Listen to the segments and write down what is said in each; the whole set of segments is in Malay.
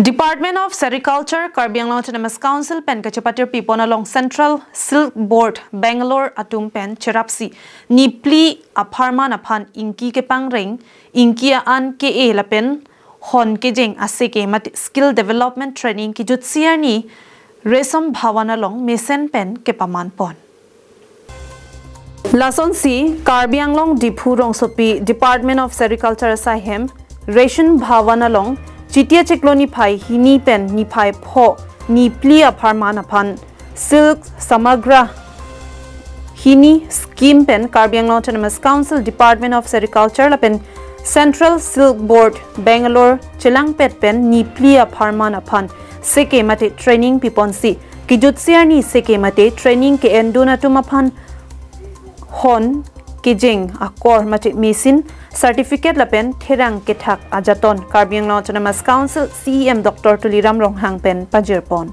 Department of Sericulture, Karbi Anglong Autonomous Council, Pen Kachapatir Pipon along Central Silk Board, Bangalore Atum Pen, Cherapsi, Nipli Aparman upon Inki Kepang Ring, Inkia An Ke Lapen, Hon Kejing Aseke Mat Skill Development Training Kijutsiani, Resom Bhawan along Mesen Pen Kepaman Pon. Lason C, Karbi Anglong Dipurong Sopi, Department of Sericulture Sahem, Ration Bhawan along Chitia Chekloni Pai, Hini Pen, Ni Pai Po, Ni Plia Parmanapan, Silk Samagra Hini Scheme Pen, Karbi Anglong Autonomous Council, Department of Sericulture, Lapen Central Silk Board, Bangalore, Chilang Pet Pen, Ni Plia Parmanapan, Seke Mate Training Piponsi, Kijutsiani Seke Mate Training Ke Enduna Tumapan, Hon, Kijing, Akor Mate Mesen, Certificate Lapen, Terang Ketak Ajaton, Karbi Anglong Autonomous Council, CEM Dr. Tuliram Ronghang Pen, Pajirpon.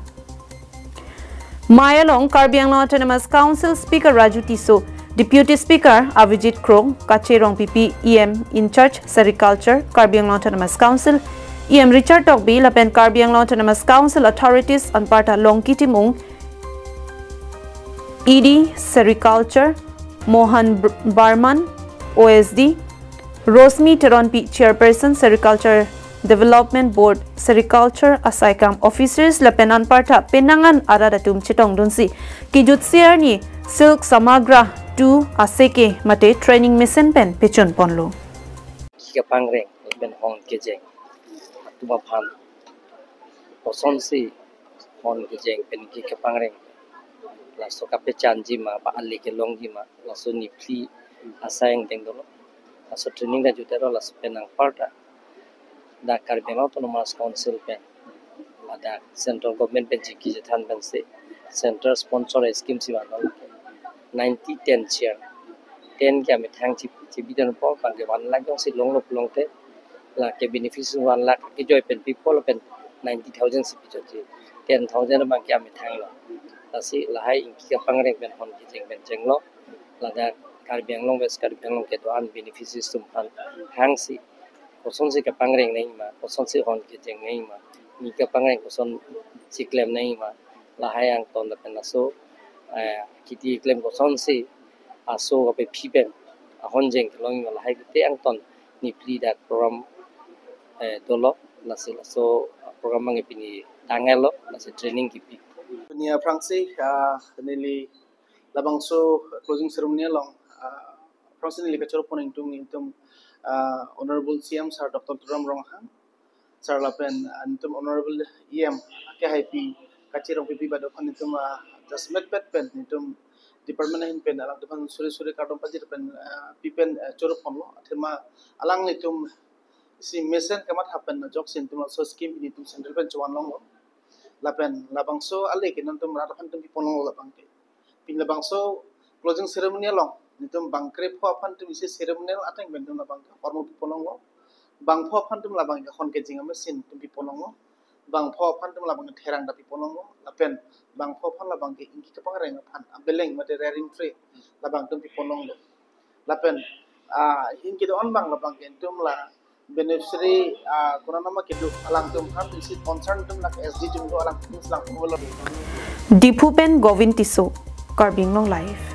Mayalong, Karbi Anglong Autonomous Council, Speaker Raju Tiso, Deputy Speaker Avijit Krong, Kacherong PP, EM in charge, Sericulture, Karbi Anglong Autonomous Council, EM Richard Tokbi, Lapen Karbi Anglong Autonomous Council, Authorities, Anparta Longkitimung, ED, Sericulture, Mohan Barman, OSD, Rosmi Teronpi, Chairperson, Sericulture Development Board, Sericulture Asaikam Officers, Lapenan Parta, Penangan Aradatum Chitong Dunsi, Kijutsiarni, Silk Samagra-2 aseke Mate Training Mesen Pen, Pichun Ponlo. Kepangring, Ben Hong Kijeng, Tumapan, Osonsi, Hong Kijeng, Ben Kepangring, La Sokapechan Jima, Alike Long Jima, La Sunipli, Asayang Dengolo. So training da jutero las penang parta da Karbi Anglong Autonomous Council pen ada central government pen jiki jethan pen se center sponsor scheme si manol 90-10 share 10 kya me thang chi bidan po pang ke 1 lakh jong si long te la ke beneficiary 1 lakh ke joy pen people pen 90,000 si picho 10,000 bang kya me thang lo la si la hai inki ka pangreng pen hon ki jeng pen jenglo la da Karbi Anglong West Karbi Anglong ke doan beneficiaries tumpan hang si koson si kapangreng nahi ma koson si hon ke jeng nahi ma ni kapangreng koson si claim nahi ma lahayang ton da penaso kiti claim koson si aso ape phiben hon jeng long ma lahay te ang ton ni pli that program dolo la so program mang ipini tangelo la training ki pi Nia Francis nili labang so closing ceremony long personally lecture upon into Honorable CM Sir Dr. Tuliram Ronghang Sir Lapen and Honorable EM KHP Kachirong PP Badokhan into just met pet pen into Department pen along the Suri Cardon Pajit pen Pipen Choroponlo Athema along nitum si mesen kamat happen jokes into also scheme into Central Pen Chuan Long Lapen Labangso Alek and Antum Radapan to Pipono Labanke Pin Labangso closing ceremony along nitum bangkre pho phan tum ise ceremonial atang bendum labang formal piponongo bang pho phan tum labang khon ke jinga mesin tum piponongo bang pho phan tum labang therang da piponongo lapen bang pho phan labang ke inki kapang reng phan abeleng mate raring free labang tum piponongo lapen hinki don bang labang ke tum la beneficiary kuna nama kedu alang tum phan isi concern tum la SD tum do alang tum lang Dipupen Govintiso, Karbi Anglong Live.